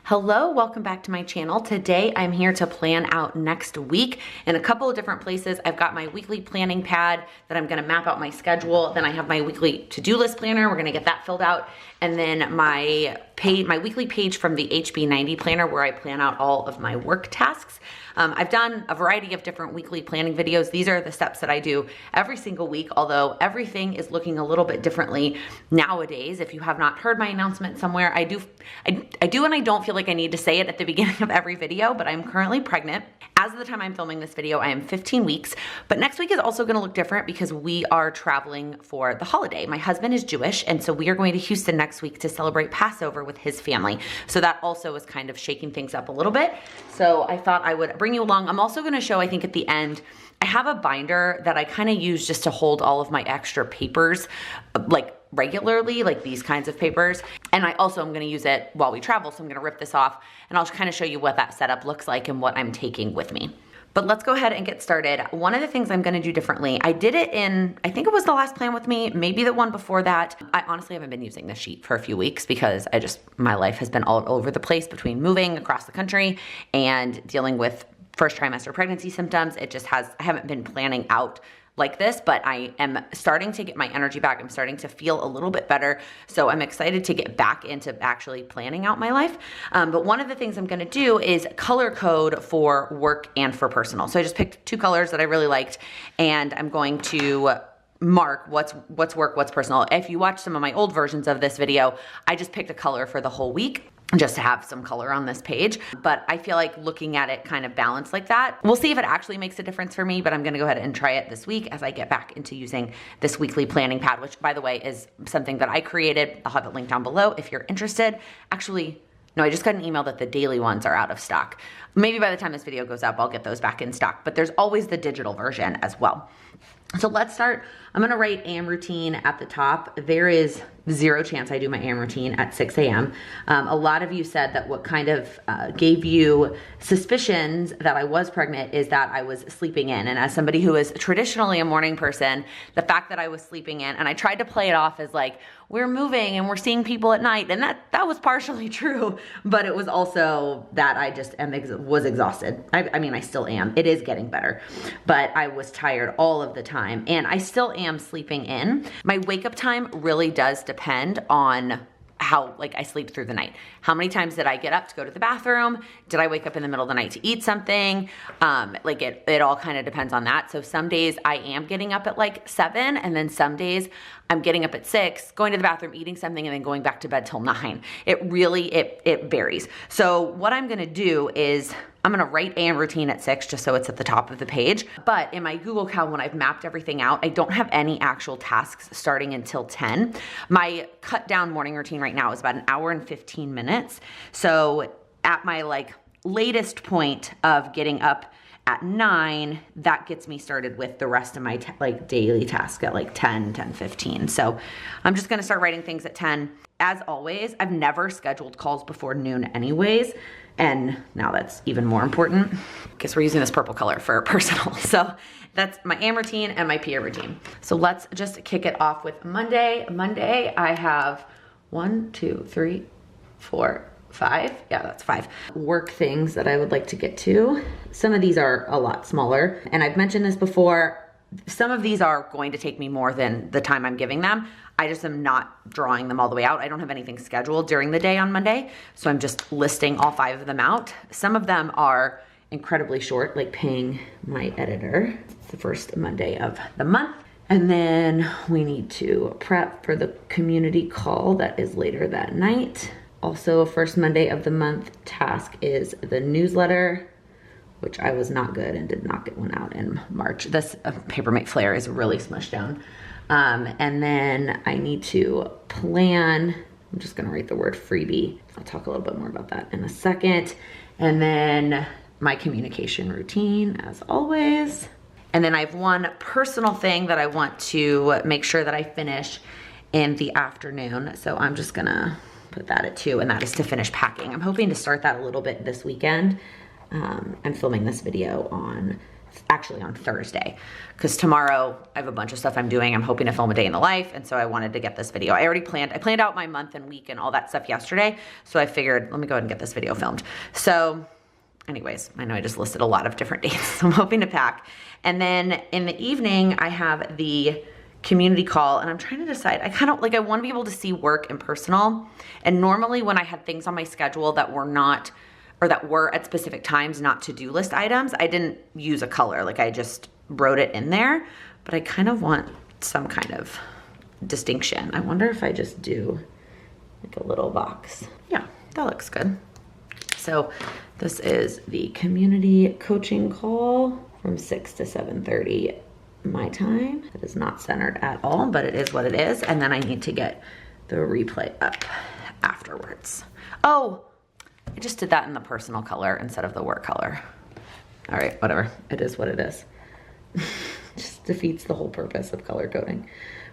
Hello, welcome back to my channel. Today I'm here to plan out next week in a couple of different places. I've got my weekly planning pad that I'm gonna map out my schedule. Then I have my weekly to-do list planner. We're gonna get that filled out. And then my weekly page from the HB90 planner where I plan out all of my work tasks. I've done a variety of different weekly planning videos. These are the steps that I do every single week, although everything is looking a little bit differently nowadays. If you have not heard my announcement somewhere, I do and I don't feel like I need to say it at the beginning of every video, but I'm currently pregnant. As of the time I'm filming this video, I am 15 weeks, but next week is also gonna look different because we are traveling for the holiday. My husband is Jewish, and so we are going to Houston next week to celebrate Passover with his family. So that also is kind of shaking things up a little bit. So I thought I would bring you along. I'm also gonna show, I think at the end, I have a binder that I kind of use just to hold all of my extra papers, like regularly, like these kinds of papers. And I also am gonna use it while we travel. So I'm gonna rip this off and I'll kind of show you what that setup looks like and what I'm taking with me. But let's go ahead and get started. One of the things I'm gonna do differently, I did it in, I think it was the last Plan With Me, maybe the one before that. I honestly haven't been using this sheet for a few weeks because my life has been all over the place between moving across the country and dealing with first trimester pregnancy symptoms. I haven't been planning out like this, but I am starting to get my energy back. I'm starting to feel a little bit better. So I'm excited to get back into actually planning out my life. But one of the things I'm gonna do is color code for work and for personal. So I just picked two colors that I really liked, and I'm going to mark what's work, what's personal. If you watch some of my old versions of this video, I just picked a color for the whole week just to have some color on this page. But I feel like looking at it kind of balanced like that. We'll see if it actually makes a difference for me, but I'm gonna go ahead and try it this week as I get back into using this weekly planning pad, which by the way is something that I created. I'll have it linked down below if you're interested. Actually, no, I just got an email that the daily ones are out of stock. Maybe by the time this video goes up, I'll get those back in stock, but there's always the digital version as well. So let's start. I'm gonna write AM routine at the top. There is zero chance I do my AM routine at 6 a.m. A lot of you said that what kind of gave you suspicions that I was pregnant is that I was sleeping in. And as somebody who is traditionally a morning person, the fact that I was sleeping in, and I tried to play it off as like, we're moving and we're seeing people at night. And that was partially true, but it was also that I just was exhausted. I mean, I still am. It is getting better, but I was tired all of the time. And I still am sleeping in. My wake up time really does depend on how I sleep through the night. How many times did I get up to go to the bathroom? Did I wake up in the middle of the night to eat something? It all kind of depends on that. So some days I am getting up at like 7, and then some days I'm getting up at 6, going to the bathroom, eating something, and then going back to bed till 9. It really, it varies. So what I'm gonna do is I'm gonna write AM routine at 6 just so it's at the top of the page. But in my Google Cal, when I've mapped everything out, I don't have any actual tasks starting until 10. My cut down morning routine right now is about an hour and 15 minutes. So at my latest point of getting up at 9, that gets me started with the rest of my daily task at 10:15. So I'm just gonna start writing things at 10. As always, I've never scheduled calls before noon anyways, and now that's even more important. Guess we're using this purple color for personal. So that's my AM routine and my PM routine. So let's just kick it off with Monday. Monday, I have 1, 2, 3, 4, 5. Yeah, that's 5 work things that I would like to get to. Some of these are a lot smaller, and I've mentioned this before. Some of these are going to take me more than the time I'm giving them. I just am not drawing them all the way out. I don't have anything scheduled during the day on Monday, so I'm just listing all 5 of them out. Some of them are incredibly short, like paying my editor. It's the first Monday of the month. And then we need to prep for the community call that is later that night. Also, first Monday of the month task is the newsletter, which I was not good and did not get one out in March. This Papermate Flare is really smushed down. And then I need to plan. I'm just gonna write the word freebie. I'll talk a little bit more about that in a second. And then my communication routine, as always. And then I have one personal thing that I want to make sure that I finish in the afternoon. So I'm just gonna put that at 2, and that is to finish packing. I'm hoping to start that a little bit this weekend. I'm filming this video on actually on Thursday, because tomorrow I have a bunch of stuff I'm doing. I'm hoping to film a day in the life, and so I wanted to get this video. I planned out my month and week and all that stuff yesterday, so I figured, let me go ahead and get this video filmed. So anyways, I know I just listed a lot of different dates, so I'm hoping to pack. And then in the evening, I have the community call, and I'm trying to decide, I want to be able to see work and personal. And normally when I had things on my schedule that were not, or that were at specific times, not to-do list items, I didn't use a color. Like I just wrote it in there, but I kind of want some kind of distinction. I wonder if I just do like a little box. Yeah, that looks good. So this is the community coaching call from 6 to 7:30 my time. It is not centered at all, but it is what it is. And then I need to get the replay up afterwards. Oh, I just did that in the personal color instead of the work color. All right, whatever. It is what it is. Just defeats the whole purpose of color coding.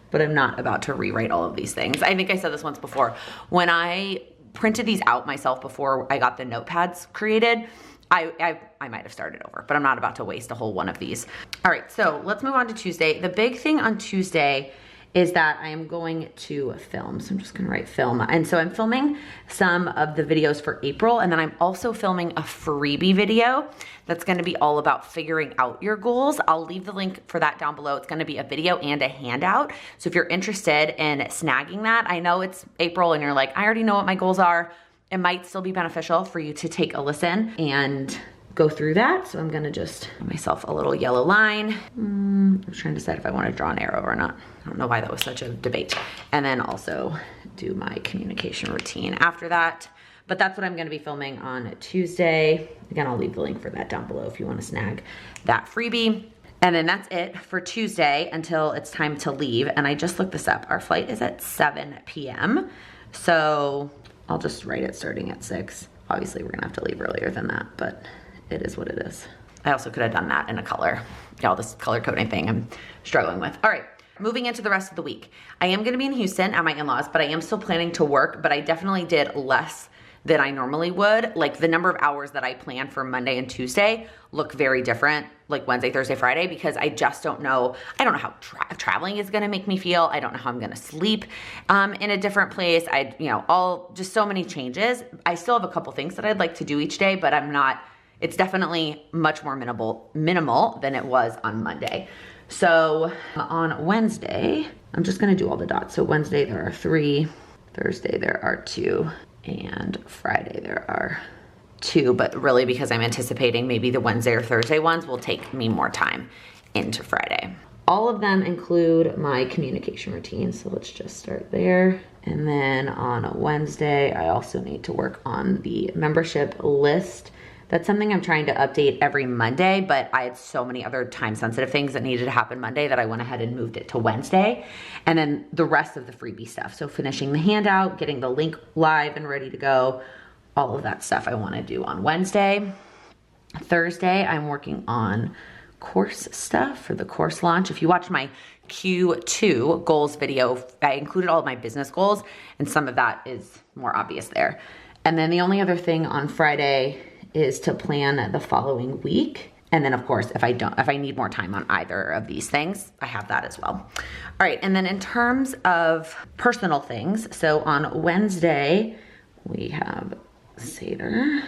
But I'm not about to rewrite all of these things. I think I said this once before. When I printed these out myself before I got the notepads created, I might have started over, but I'm not about to waste a whole one of these. All right, so let's move on to Tuesday. The big thing on Tuesday is that I am going to film. So I'm just gonna write film. And so I'm filming some of the videos for April, and then I'm also filming a freebie video that's gonna be all about figuring out your goals. I'll leave the link for that down below. It's gonna be a video and a handout. So if you're interested in snagging that, I know it's April and you're like, I already know what my goals are. It might still be beneficial for you to take a listen and go through that. So I'm gonna just give myself a little yellow line. I'm trying to decide if I wanna draw an arrow or not. I don't know why that was such a debate. And then also do my communication routine after that. But that's what I'm gonna be filming on Tuesday. Again, I'll leave the link for that down below if you wanna snag that freebie. And then that's it for Tuesday until it's time to leave. And I just looked this up. Our flight is at 7 p.m. So I'll just write it starting at 6. Obviously, we're gonna have to leave earlier than that, but it is what it is. I also could have done that in a color. Y'all, this color coding thing I'm struggling with. All right, moving into the rest of the week. I am gonna be in Houston at my in-laws, but I am still planning to work, but I definitely did less than I normally would. Like the number of hours that I plan for Monday and Tuesday look very different, like Wednesday, Thursday, Friday, because I just don't know. I don't know how traveling is gonna make me feel. I don't know how I'm gonna sleep in a different place. Just so many changes. I still have a couple things that I'd like to do each day, but it's definitely much more minimal than it was on Monday. So on Wednesday, I'm just gonna do all the dots. So Wednesday there are 3, Thursday there are 2, and Friday there are 2, but really because I'm anticipating maybe the Wednesday or Thursday ones will take me more time into Friday. All of them include my communication routine, so let's just start there. And then on Wednesday, I also need to work on the membership list. That's something I'm trying to update every Monday, but I had so many other time-sensitive things that needed to happen Monday that I went ahead and moved it to Wednesday. And then the rest of the freebie stuff. So finishing the handout, getting the link live and ready to go, all of that stuff I wanna do on Wednesday. Thursday, I'm working on course stuff for the course launch. If you watch my Q2 goals video, I included all of my business goals, and some of that is more obvious there. And then the only other thing on Friday is to plan the following week. And then of course, if I need more time on either of these things, I have that as well. All right, and then in terms of personal things, so on Wednesday, we have Seder.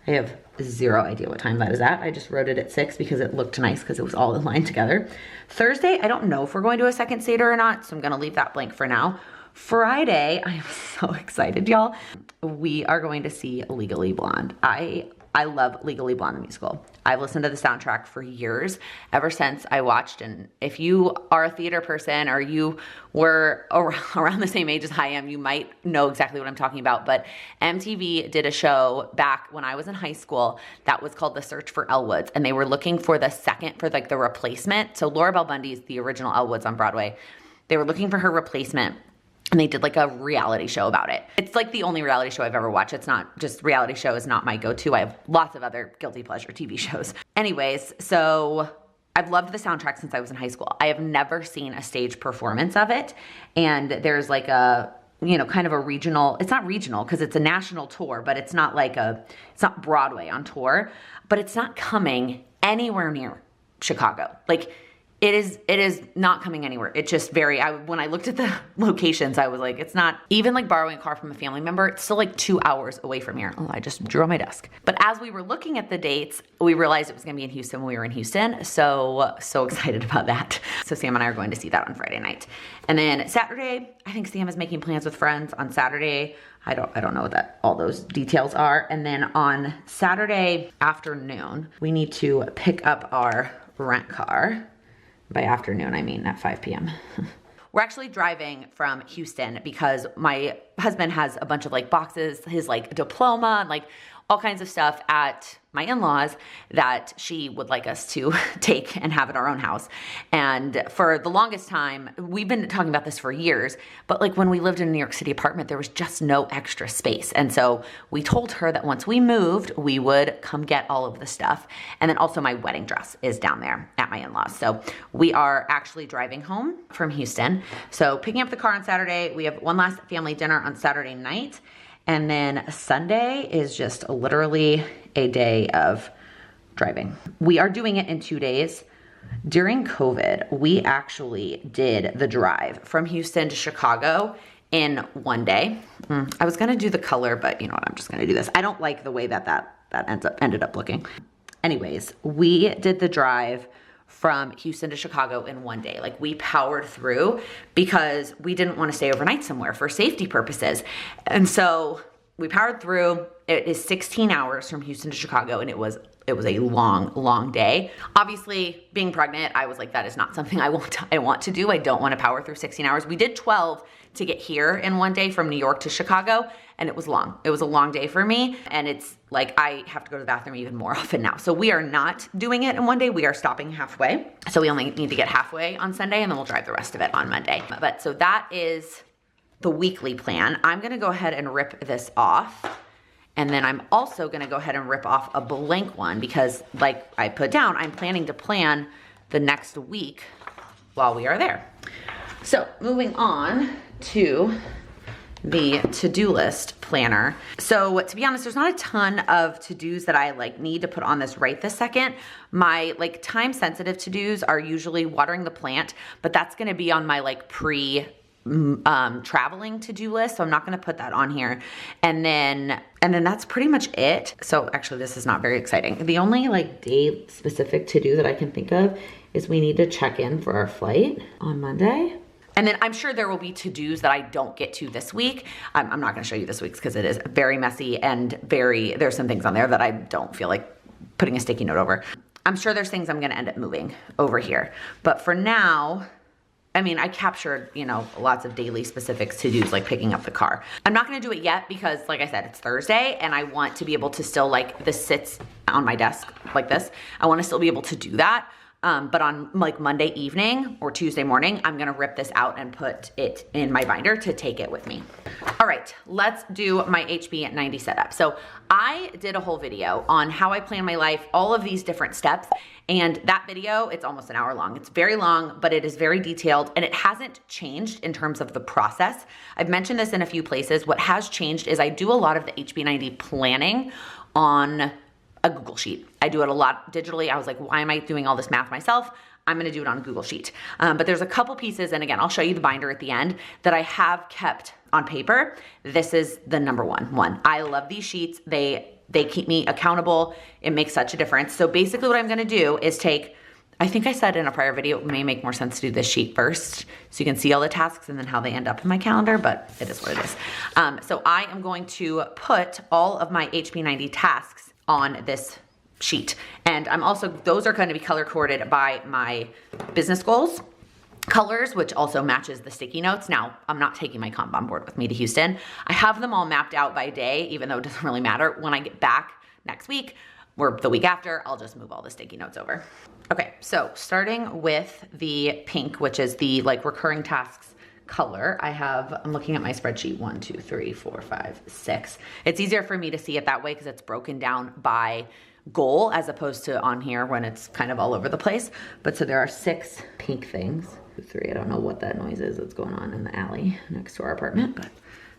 I have zero idea what time that is at. I just wrote it at 6 because it looked nice because it was all aligned together. Thursday, I don't know if we're going to a second Seder or not, so I'm gonna leave that blank for now. Friday, I am so excited, y'all. We are going to see Legally Blonde. I love Legally Blonde, the musical. I've listened to the soundtrack for years, ever since I watched. And if you are a theater person or you were around the same age as I am, you might know exactly what I'm talking about. But MTV did a show back when I was in high school that was called The Search for Elwoods. And they were looking for the replacement. So Laura Bell Bundy's the original Elwoods on Broadway. They were looking for her replacement. And they did like a reality show about it. It's like the only reality show I've ever watched. It's not just reality show is not my go-to. I have lots of other guilty pleasure TV shows. Anyways, so I've loved the soundtrack since I was in high school. I have never seen a stage performance of it. And there's like a, kind of a regional, it's not regional because it's a national tour, but it's not Broadway on tour, but it's not coming anywhere near Chicago. Like, it is not coming anywhere. It just when I looked at the locations, I was like, it's not, even like borrowing a car from a family member, it's still like 2 hours away from here. Oh, I just drew on my desk. But as we were looking at the dates, we realized it was gonna be in Houston when we were in Houston. So excited about that. So Sam and I are going to see that on Friday night. And then Saturday, I think Sam is making plans with friends on Saturday. I don't know what all those details are. And then on Saturday afternoon, we need to pick up our rent car. By afternoon, I mean at 5 p.m. We're actually driving from Houston because my husband has a bunch of like boxes, his like diploma and like all kinds of stuff at my in-laws that she would like us to take and have at our own house. And for the longest time, we've been talking about this for years, but like when we lived in a New York City apartment, there was just no extra space. And so we told her that once we moved, we would come get all of the stuff. And then also my wedding dress is down there at my in-laws. So we are actually driving home from Houston. So picking up the car on Saturday, we have one last family dinner on Saturday night. And then Sunday is just literally a day of driving. We are doing it in 2 days. During COVID, we actually did the drive from Houston to Chicago in 1 day. I was gonna do the color, but you know what, I'm just gonna do this. I don't like the way that ended up looking. Anyways, we did the drive from Houston to Chicago in 1 day. Like, we powered through because we didn't want to stay overnight somewhere for safety purposes. And so we powered through. It is 16 hours from Houston to Chicago, and it was a long day. Obviously, being pregnant, I was like, that is not something I want to do. I don't want to power through 16 hours. We did 12 to get here in 1 day from New York to Chicago, and it was long. It was a long day for me, and it's like I have to go to the bathroom even more often now. So we are not doing it in 1 day. We are stopping halfway. So we only need to get halfway on Sunday, and then we'll drive the rest of it on Monday. But so that is the weekly plan. I'm gonna go ahead and rip this off. And then I'm also gonna go ahead and rip off a blank one because, like I put down, I'm planning to plan the next week while we are there. So moving on to the to-do list planner. So to be honest, there's not a ton of to-dos that I like need to put on this right this second. My like time sensitive to-dos are usually watering the plant, but that's gonna be on my like traveling to-do list. So I'm not gonna put that on here. And then that's pretty much it. So actually this is not very exciting. The only like day specific to-do that I can think of is we need to check in for our flight on Monday. And then I'm sure there will be to-dos that I don't get to this week. I'm not gonna show you this week's because it is very messy and there's some things on there that I don't feel like putting a sticky note over. I'm sure there's things I'm gonna end up moving over here. But for now, I mean, I captured, you know, lots of daily specifics to-dos like picking up the car. I'm not gonna do it yet because, like I said, it's Thursday and I want to be able to still, like, this sits on my desk like this. I wanna still be able to do that. But on like Monday evening or Tuesday morning, I'm gonna rip this out and put it in my binder to take it with me. All right, let's do my HB90 setup. So I did a whole video on how I plan my life, all of these different steps. And that video, it's almost an hour long. It's very long, but it is very detailed and it hasn't changed in terms of the process. I've mentioned this in a few places. What has changed is I do a lot of the HB90 planning on a Google Sheet. I do it a lot digitally. I was like, why am I doing all this math myself? I'm gonna do it on a Google Sheet. But there's a couple pieces, and again, I'll show you the binder at the end, that I have kept on paper. This is the number one. I love these sheets. They keep me accountable. It makes such a difference. So basically what I'm gonna do is take, I think I said in a prior video, it may make more sense to do this sheet first so you can see all the tasks and then how they end up in my calendar, but it is what it is. So I am going to put all of my HB90 tasks on this sheet. And I'm also, those are going to be color coded by my business goals colors, which also matches the sticky notes. Now, I'm not taking my Kanban board with me to Houston. I have them all mapped out by day, even though it doesn't really matter. When I get back next week or the week after, I'll just move all the sticky notes over. Okay, so starting with the pink, which is the like recurring tasks color, I'm looking at my spreadsheet, 1, 2, 3, 4, 5, 6. It's easier for me to see it that way because it's broken down by goal as opposed to on here when it's kind of all over the place. But so there are 6 pink things. 2, 3, I don't know what that noise is that's going on in the alley next to our apartment, but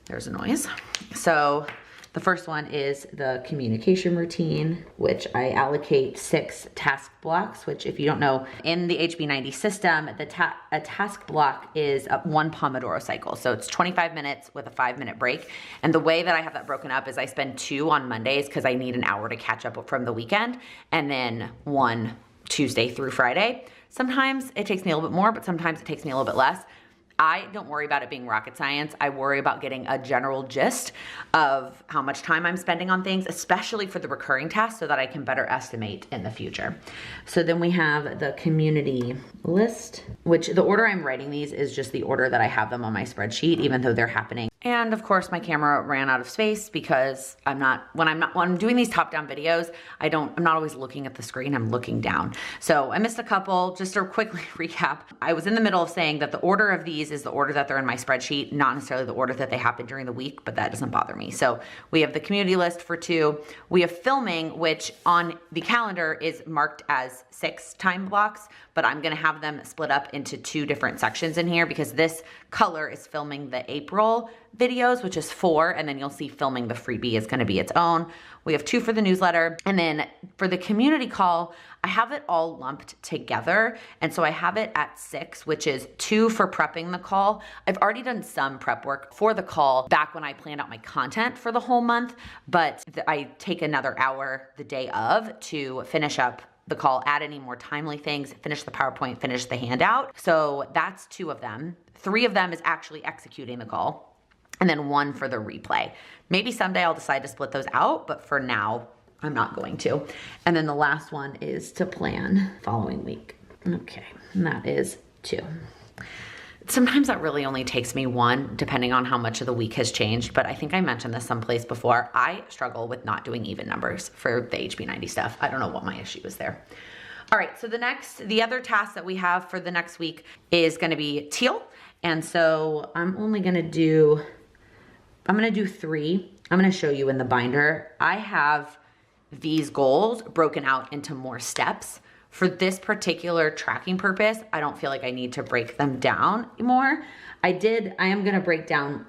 there's a noise. So The first one is the communication routine, which I allocate 6 task blocks, which if you don't know, in the HB90 system, a task block is a 1 Pomodoro cycle. So it's 25 minutes with a 5-minute break. And the way that I have that broken up is I spend 2 on Mondays because I need an hour to catch up from the weekend, and then 1 Tuesday through Friday. Sometimes it takes me a little bit more, but sometimes it takes me a little bit less. I don't worry about it being rocket science. I worry about getting a general gist of how much time I'm spending on things, especially for the recurring tasks, so that I can better estimate in the future. So then we have the community list, which the order I'm writing these is just the order that I have them on my spreadsheet, even though they're happening. And of course my camera ran out of space because when I'm doing these top-down videos, I'm not always looking at the screen, I'm looking down. So I missed a couple. Just to quickly recap, I was in the middle of saying that the order of these is the order that they're in my spreadsheet, not necessarily the order that they happen during the week, but that doesn't bother me. So we have the community list for 2. We have filming, which on the calendar is marked as 6 time blocks, but I'm gonna have them split up into 2 different sections in here because this color is filming the April videos, which is 4, and then you'll see filming the freebie is gonna be its own. We have 2 for the newsletter, and then for the community call, I have it all lumped together, and so I have it at 6, which is 2 for prepping the call. I've already done some prep work for the call back when I planned out my content for the whole month, but I take another hour the day of to finish up the call, add any more timely things, finish the PowerPoint, finish the handout. So that's 2 of them. 3 of them is actually executing the call, and then 1 for the replay. Maybe someday I'll decide to split those out, but for now, I'm not going to. And then the last one is to plan following week. Okay, and that is 2. Sometimes that really only takes me 1, depending on how much of the week has changed, but I think I mentioned this someplace before. I struggle with not doing even numbers for the HB90 stuff. I don't know what my issue is there. All right, so the other task that we have for the next week is gonna be teal. And so I'm gonna do 3. I'm gonna show you in the binder. I have these goals broken out into more steps. For this particular tracking purpose, I don't feel like I need to break them down more. I am gonna break down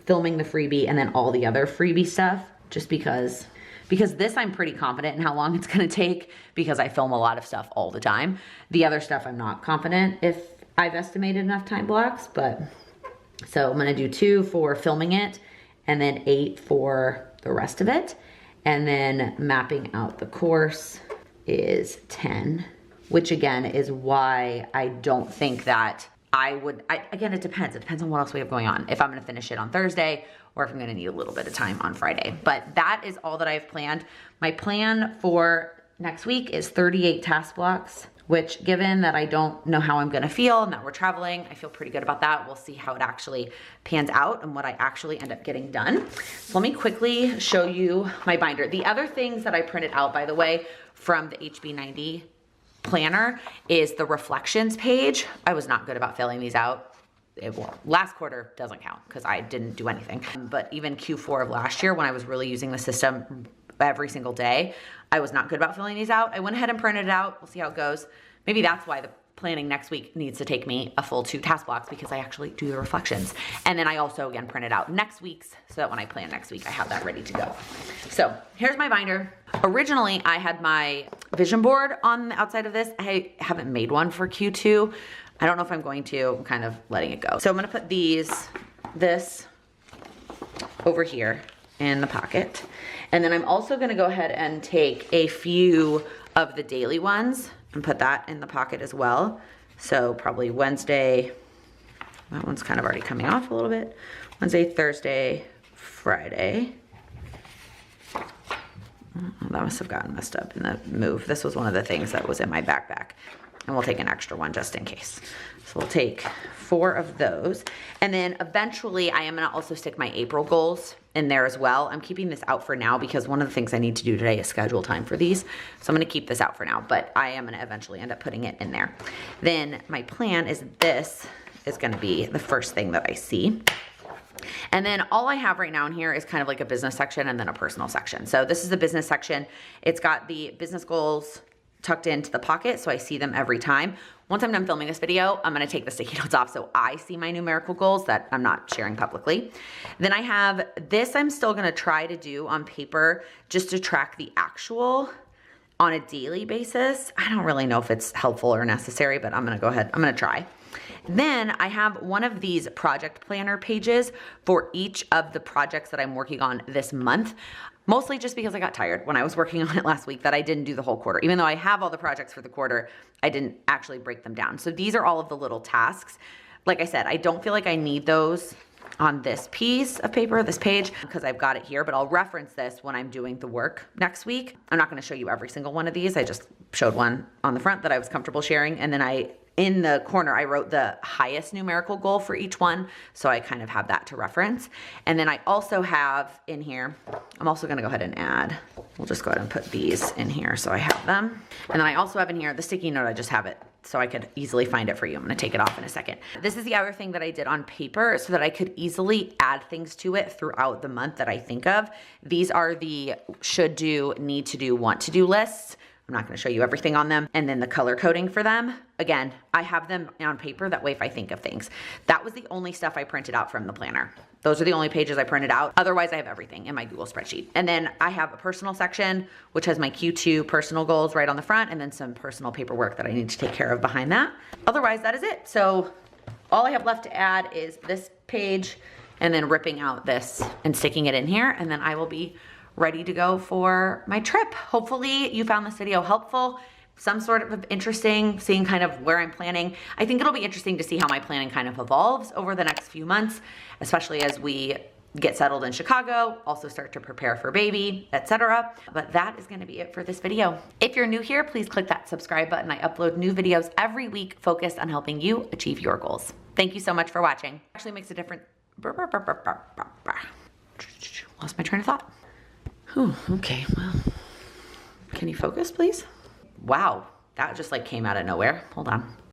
filming the freebie and then all the other freebie stuff, just because this I'm pretty confident in how long it's gonna take because I film a lot of stuff all the time. The other stuff I'm not confident if I've estimated enough time blocks, but so I'm gonna do 2 for filming it and then 8 for the rest of it. And then mapping out the course is 10, which again is why I don't think that again, it depends. It depends on what else we have going on. If I'm gonna finish it on Thursday or if I'm gonna need a little bit of time on Friday. But that is all that I've planned. My plan for next week is 38 task blocks, which given that I don't know how I'm gonna feel and that we're traveling, I feel pretty good about that. We'll see how it actually pans out and what I actually end up getting done. So let me quickly show you my binder. The other things that I printed out, by the way, from the HB90 planner is the reflections page. I was not good about filling these out. Last quarter doesn't count because I didn't do anything. But even Q4 of last year when I was really using the system every single day, I was not good about filling these out. I went ahead and printed it out. We'll see how it goes. Maybe that's why the planning next week needs to take me a full 2 task blocks because I actually do the reflections. And then I also again printed out next week's so that when I plan next week, I have that ready to go. So here's my binder. Originally, I had my vision board on the outside of this. I haven't made one for Q2. I don't know if I'm going to. I'm kind of letting it go. So I'm gonna put this over here in the pocket. And then I'm also gonna go ahead and take a few of the daily ones and put that in the pocket as well. So probably Wednesday, that one's kind of already coming off a little bit. Wednesday, Thursday, Friday. Oh, that must have gotten messed up in the move. This was one of the things that was in my backpack. And we'll take an extra one just in case. So we'll take 4 of those. And then eventually I am gonna also stick my April goals in there as well. I'm keeping this out for now because one of the things I need to do today is schedule time for these. So I'm gonna keep this out for now, but I am gonna eventually end up putting it in there. Then my plan is this is gonna be the first thing that I see. And then all I have right now in here is kind of like a business section and then a personal section. So this is the business section. It's got the business goals, tucked into the pocket so I see them every time. Once I'm done filming this video, I'm gonna take the sticky notes off so I see my numerical goals that I'm not sharing publicly. Then I have this I'm still gonna try to do on paper just to track the actual on a daily basis. I don't really know if it's helpful or necessary, but I'm gonna go ahead, I'm gonna try. Then I have one of these project planner pages for each of the projects that I'm working on this month. Mostly just because I got tired when I was working on it last week that I didn't do the whole quarter. Even though I have all the projects for the quarter, I didn't actually break them down. So these are all of the little tasks. Like I said, I don't feel like I need those on this piece of paper, this page, because I've got it here, but I'll reference this when I'm doing the work next week. I'm not gonna show you every single one of these. I just showed one on the front that I was comfortable sharing. And then in the corner, I wrote the highest numerical goal for each one. So I kind of have that to reference. And then I also have in here, I'm also gonna go ahead and add, we'll just go ahead and put these in here so I have them. And then I also have in here the sticky note, I just have it so I could easily find it for you. I'm gonna take it off in a second. This is the other thing that I did on paper so that I could easily add things to it throughout the month that I think of. These are the should do, need to do, want to do lists. I'm not gonna show you everything on them. And then the color coding for them. Again, I have them on paper, that way if I think of things. That was the only stuff I printed out from the planner. Those are the only pages I printed out. Otherwise, I have everything in my Google spreadsheet. And then I have a personal section, which has my Q2 personal goals right on the front, and then some personal paperwork that I need to take care of behind that. Otherwise, that is it. So all I have left to add is this page, and then ripping out this and sticking it in here, and then I will be ready to go for my trip. Hopefully you found this video helpful, some sort of interesting, seeing kind of where I'm planning. I think it'll be interesting to see how my planning kind of evolves over the next few months, especially as we get settled in Chicago, also start to prepare for baby, etc. But that is gonna be it for this video. If you're new here, please click that subscribe button. I upload new videos every week focused on helping you achieve your goals. Thank you so much for watching. Actually makes a difference. Lost my train of thought. Okay, well, can you focus, please? Wow, that just like came out of nowhere. Hold on.